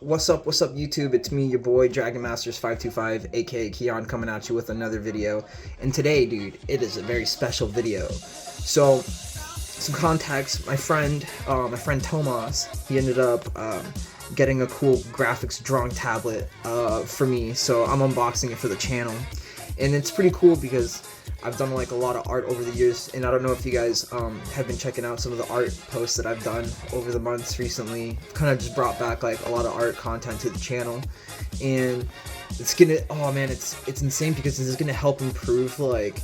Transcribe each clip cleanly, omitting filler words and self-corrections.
What's up, YouTube? It's me, your boy, Dragon Masters 525, aka Keon, coming at you with another video. And today, dude, it is a very special video. So, some context, my friend Tomas, he ended up getting a cool graphics drawing tablet for me, so I'm unboxing it for the channel. And it's pretty cool because I've done like a lot of art over the years, and I don't know if you guys have been checking out some of the art posts that I've done over the months recently. Kind of just brought back like a lot of art content to the channel, and it's gonna, oh man, it's insane because this is gonna help improve like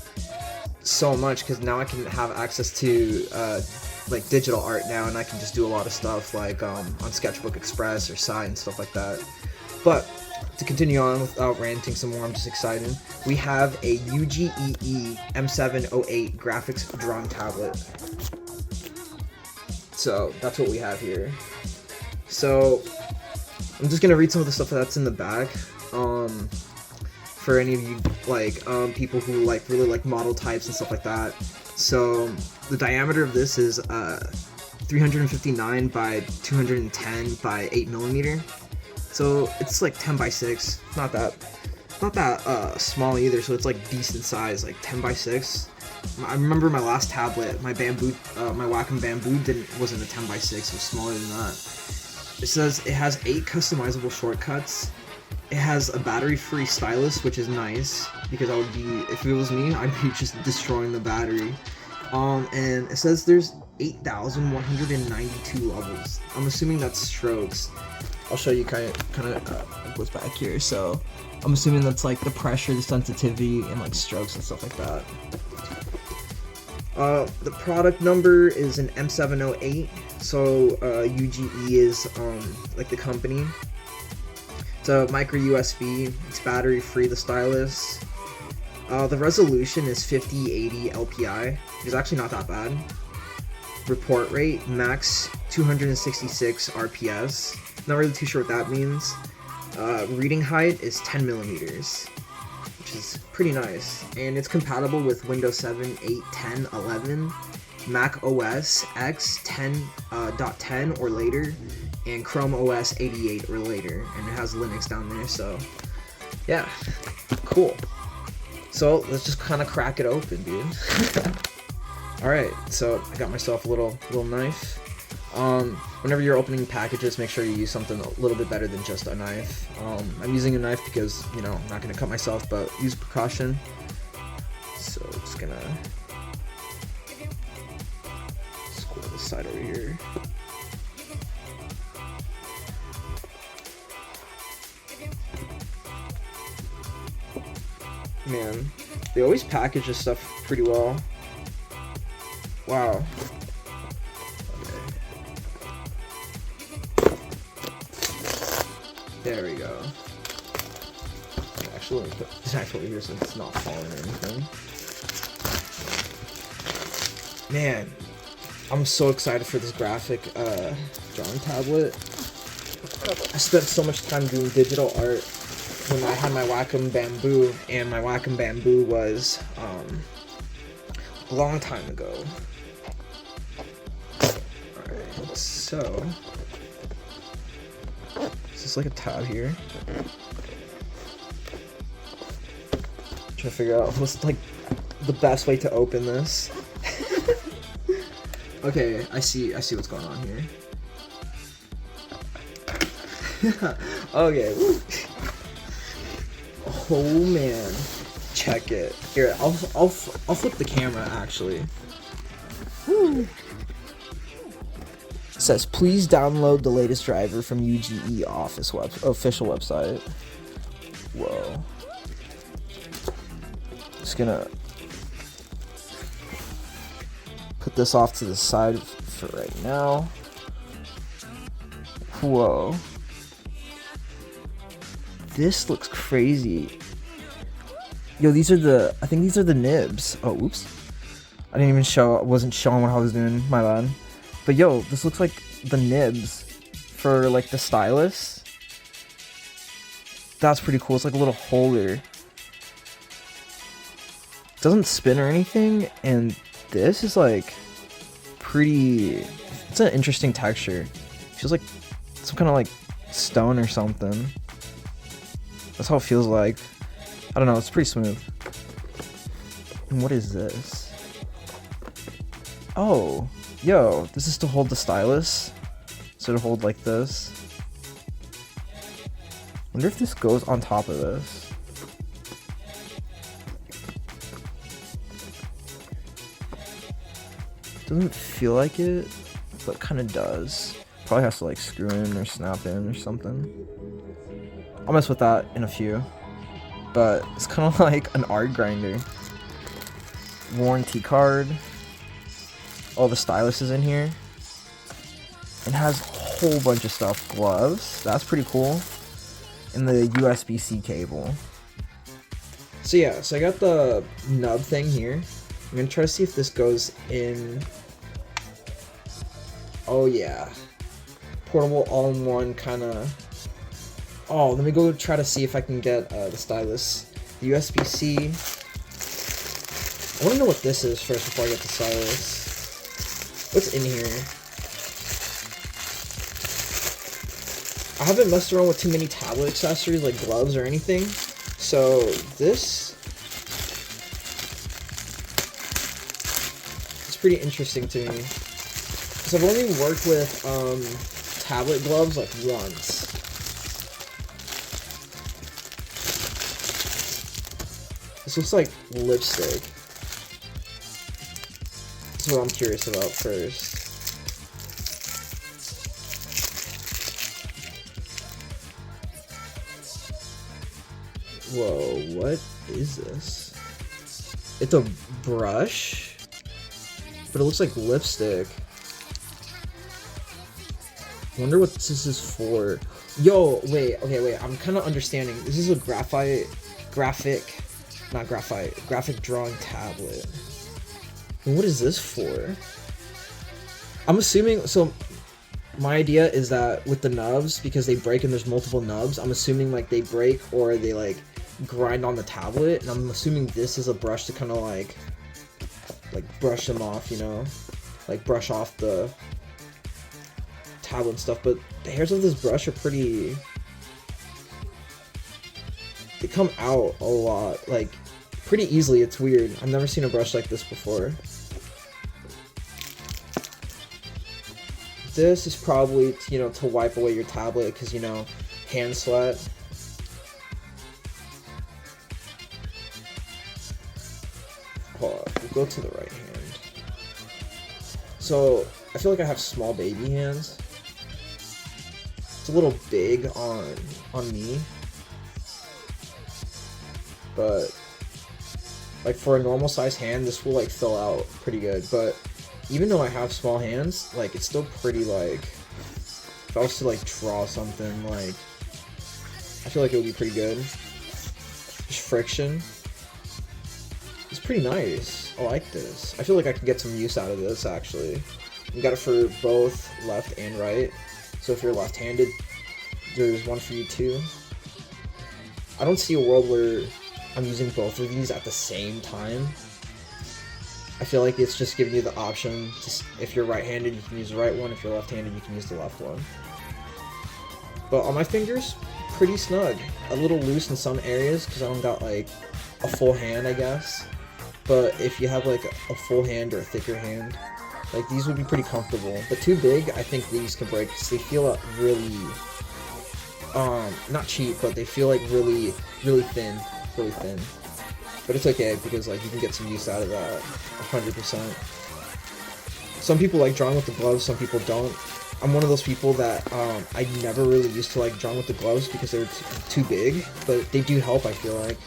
so much, because now I can have access to like digital art now, and I can just do a lot of stuff like on Sketchbook Express or Sci and stuff like that. But to continue on without ranting some more, I'm just excited. We have a UGEE M708 graphics drawing tablet. So that's what we have here. So I'm just gonna read some of the stuff that's in the back. For any of you like people who like really like model types and stuff like that. So the diameter of this is 359 by 210 by 8mm. So it's like 10 by 6, not that small either. So it's like decent size, like 10 by 6. I remember my last tablet, my bamboo, my Wacom Bamboo wasn't a 10 by 6. It was smaller than that. It says it has 8 customizable shortcuts. It has a battery-free stylus, which is nice because I would be, if it was me, I'd be just destroying the battery. And it says there's 8,192 levels. I'm assuming that's strokes. I'll show you kind of what's back here. So I'm assuming that's like the pressure, the sensitivity, and like strokes and stuff like that. The product number is an M708. So UGE is like the company. It's a micro USB. It's battery free. The stylus. The resolution is 5080 LPI, which is actually not that bad. Report rate max 266 RPS. Not really too sure what that means. Reading height is 10 millimeters, which is pretty nice, and it's compatible with Windows 7, 8, 10, 11, Mac OS X 10.10 or later, and Chrome OS 88 or later, and it has Linux down there. So yeah, cool. So let's just kind of crack it open, dude. Alright, so I got myself a little knife. Whenever you're opening packages, make sure you use something a little bit better than just a knife. I'm using a knife because, you know, I'm not going to cut myself, but use precaution. So just gonna square this side over here. Man, they always package this stuff pretty well. Wow. There we go. Actually, let me put this actually here so it's not falling or anything. Man, I'm so excited for this graphic drawing tablet. I spent so much time doing digital art when I had my Wacom Bamboo, and my Wacom Bamboo was a long time ago. Alright, so it's like a tab here. Trying to figure out what's like the best way to open this. Okay, I see what's going on here. Okay. Oh man, check it. Here, I'll flip the camera actually. Woo. It says, please download the latest driver from UGE official website. Whoa. Just gonna put this off to the side for right now. Whoa. This looks crazy. Yo, I think these are the nibs. Oh, oops. I wasn't showing what I was doing, my bad. But yo, this looks like the nibs for like the stylus. That's pretty cool. It's like a little holder. It doesn't spin or anything, and this is like pretty, it's an interesting texture. It feels like some kind of like stone or something. That's how it feels like. I don't know, it's pretty smooth. And what is this? Oh, yo, this is to hold the stylus. So to hold like this. Wonder if this goes on top of this. Doesn't feel like it, but kind of does. Probably has to like screw in or snap in or something. I'll mess with that in a few. But it's kind of like an art grinder. Warranty card. All the stylus is in here. It has a whole bunch of stuff. Gloves. That's pretty cool. And the USB-C cable. So yeah, so I got the nub thing here. I'm gonna try to see if this goes in. Oh yeah. Portable all-in-one kind of. Oh, let me go try to see if I can get the stylus. The USB-C. I want to know what this is first before I get the stylus. What's in here? I haven't messed around with too many tablet accessories like gloves or anything. So this is pretty interesting to me. Because I've only worked with tablet gloves like once. This looks like lipstick. This is what I'm curious about first. Whoa, what is this? It's a brush, but it looks like lipstick. Wonder what this is for. Yo, wait, okay, wait, I'm kind of understanding. This is a graphic drawing tablet. And what is this for? I'm assuming, so my idea is that with the nubs, because they break and there's multiple nubs, I'm assuming like they break or they like grind on the tablet, and I'm assuming this is a brush to kind of like brush them off, you know, like brush off the tablet and stuff. But the hairs of this brush are pretty, they come out a lot, like pretty easily. It's weird. I've never seen a brush like this before. This is probably, you know, to wipe away your tablet because, you know, hand sweat. Hold on, we'll go to the right hand. So I feel like I have small baby hands. It's a little big on me, but like for a normal size hand, this will like fill out pretty good. But even though I have small hands, like it's still pretty, like if I was to like draw something, like I feel like it would be pretty good. Just friction. It's pretty nice. I like this. I feel like I could get some use out of this actually. You got it for both left and right. So if you're left-handed, there's one for you too. I don't see a world where I'm using both of these at the same time. I feel like it's just giving you the option to, if you're right-handed, you can use the right one. If you're left-handed, you can use the left one. But on my fingers, pretty snug. A little loose in some areas because I don't got like a full hand, I guess. But if you have like a full hand or a thicker hand, like these would be pretty comfortable. But too big, I think these can break because they feel really, not cheap, but they feel like really thin. Really thin. But it's okay because like you can get some use out of that 100%. Some people like drawing with the gloves, some people don't. I'm one of those people that I never really used to like drawing with the gloves because they're too big, but they do help, I feel like,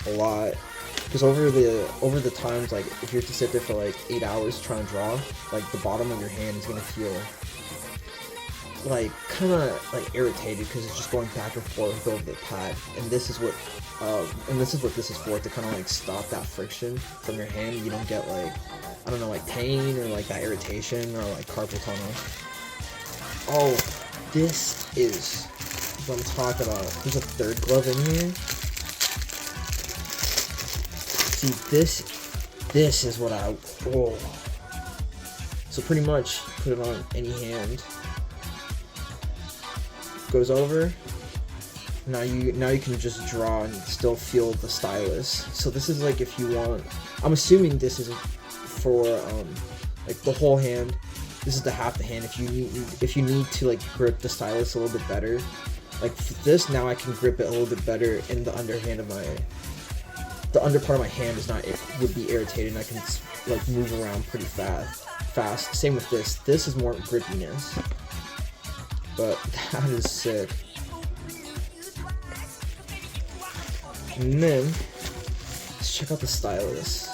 a lot. Because over the times, like if you have to sit there for like 8 hours trying to draw, like the bottom of your hand is gonna feel like kind of like irritated because it's just going back and forth over the pad. And this is what this is for, to kind of like stop that friction from your hand. You don't get like, I don't know, like pain or like that irritation or like carpal tunnel. Oh, this is what I'm talking about. There's a third glove in here. See, this is what I, oh. So pretty much put it on any hand. goes over. Now you can just draw and still feel the stylus. So this is like if you want, I'm assuming this is for like the whole hand. This is the half the hand. If you need to like grip the stylus a little bit better, like this, now I can grip it a little bit better in the underhand of the under part of my hand is not, it would be irritated, and I can like move around pretty fast. Same with this. This is more grippiness, but that is sick. And then let's check out the stylus.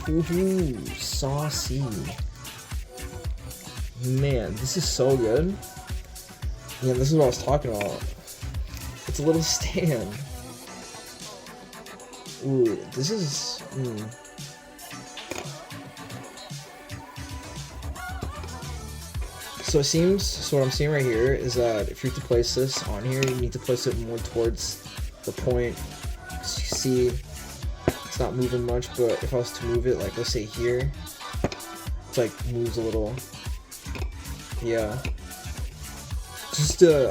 Ooh, saucy. Man, this is so good. Yeah, this is what I was talking about. It's a little stand. Ooh, this is... So it seems, so what I'm seeing right here is that if you're to place this on here, you need to place it more towards the point. So you see, it's not moving much, but if I was to move it, like let's say here, it's like moves a little. Yeah.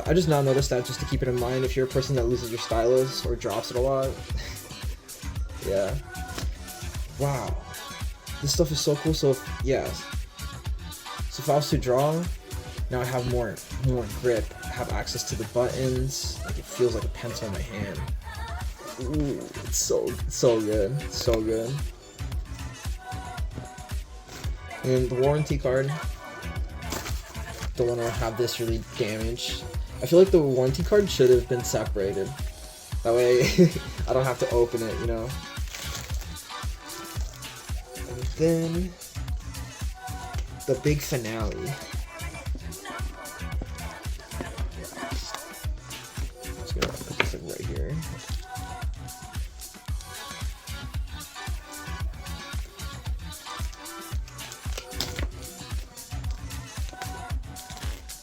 I just now noticed that, just to keep it in mind if you're a person that loses your stylus or drops it a lot. Yeah. Wow. This stuff is so cool. So yeah. So if I was to draw, now I have more grip, I have access to the buttons, like it feels like a pencil in my hand. Ooh, it's so good, so good. And the warranty card, don't want to have this really damaged. I feel like the warranty card should have been separated. That way I don't have to open it, you know. And then the big finale. Just gonna put this like right here.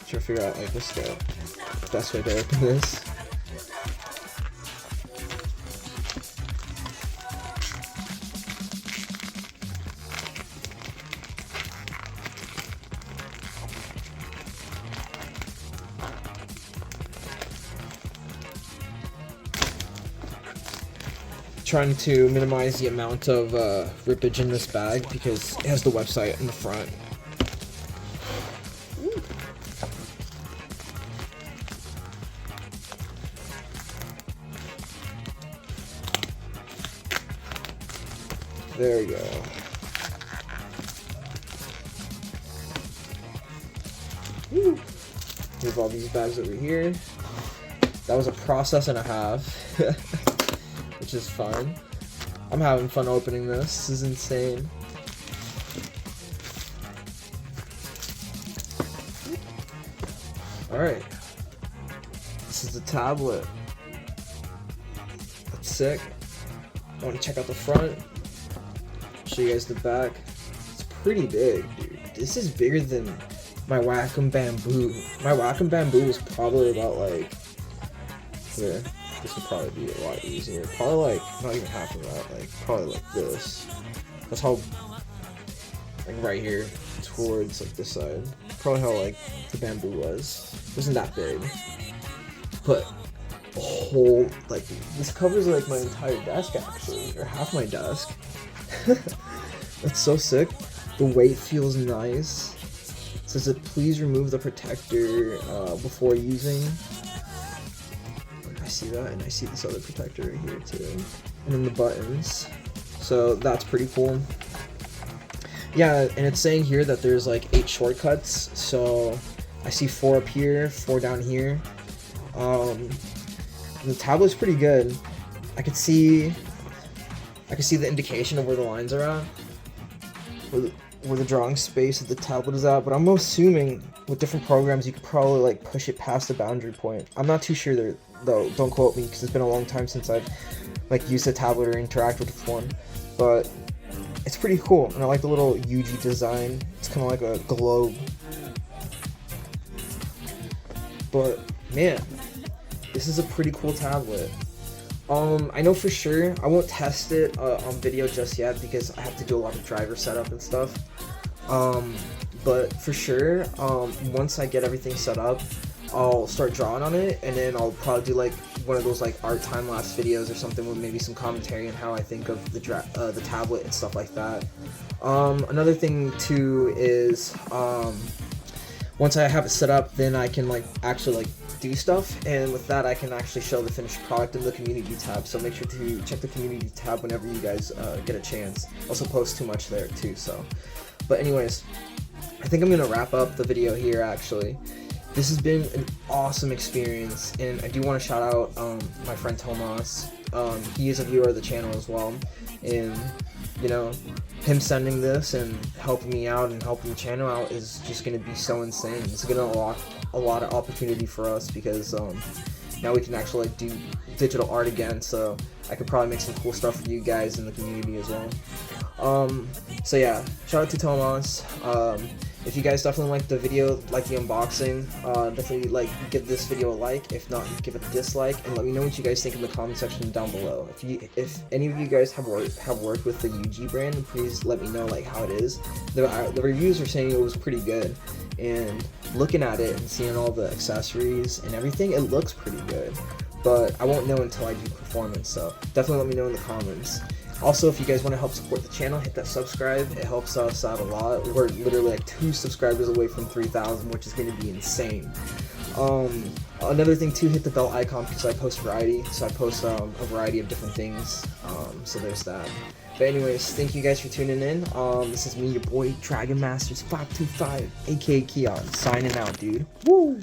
Try to figure out like what's the best way to open this. Trying to minimize the amount of rippage in this bag because it has the website in the front. There we go. Woo. Move all these bags over here. That was a process and a half, which is fun. I'm having fun opening this. This is insane. Alright. This is the tablet. That's sick. I want to check out the front. Show you guys the back. It's pretty big, dude. This is bigger than my Wacom Bamboo. My Wacom Bamboo was probably about like here. This would probably be a lot easier. Probably like not even half of that. Like probably like this. That's how, like right here towards like this side. Probably how like the Bamboo was. It wasn't that big, but a whole like this covers like my entire desk actually, or half my desk. That's so sick. The weight feels nice. It says that please remove the protector before using. I see that, and I see this other protector right here too. And then the buttons. So that's pretty cool. Yeah, and it's saying here that there's like 8 shortcuts. So I see 4 up here, 4 down here. The tablet's pretty good. I could see the indication of where the lines are at, where the drawing space of the tablet is at, but I'm assuming with different programs you could probably like push it past the boundary point. I'm not too sure there, though, don't quote me because it's been a long time since I've like used a tablet or interacted with one, but it's pretty cool, and I like the little UGEE design. It's kind of like a globe, but man, this is a pretty cool tablet. I know for sure. I won't test it on video just yet because I have to do a lot of driver setup and stuff. But for sure, once I get everything set up, I'll start drawing on it, and then I'll probably do like one of those like art time-lapse videos or something with maybe some commentary on how I think of the tablet and stuff like that. Another thing too is once I have it set up, then I can like actually like do stuff, and with that I can actually show the finished product in the community tab. So make sure to check the community tab whenever you guys get a chance. Also post too much there too. So, but anyways, I think I'm gonna wrap up the video here. Actually, this has been an awesome experience, and I do want to shout out my friend Tomas. He is a viewer of the channel as well, and you know, him sending this and helping me out and helping the channel out is just going to be so insane. It's going to unlock a lot of opportunity for us because now we can actually like do digital art again, so I could probably make some cool stuff for you guys in the community as well. So yeah, shout out to Tomas. If you guys definitely like the video, like the unboxing, definitely like give this video a like. If not, give it a dislike, and let me know what you guys think in the comment section down below. If any of you guys have worked with the UGEE brand, please let me know like how it is. The reviews are saying it was pretty good, and looking at it and seeing all the accessories and everything, it looks pretty good. But I won't know until I do performance, so definitely let me know in the comments. Also, if you guys want to help support the channel, hit that subscribe. It helps us out a lot. We're literally like 2 subscribers away from 3,000, which is going to be insane. Another thing too, hit the bell icon because I post variety. So I post a variety of different things. So there's that. But anyways, thank you guys for tuning in. This is me, your boy, Dragon Masters 525, aka Keon, signing out, dude. Woo!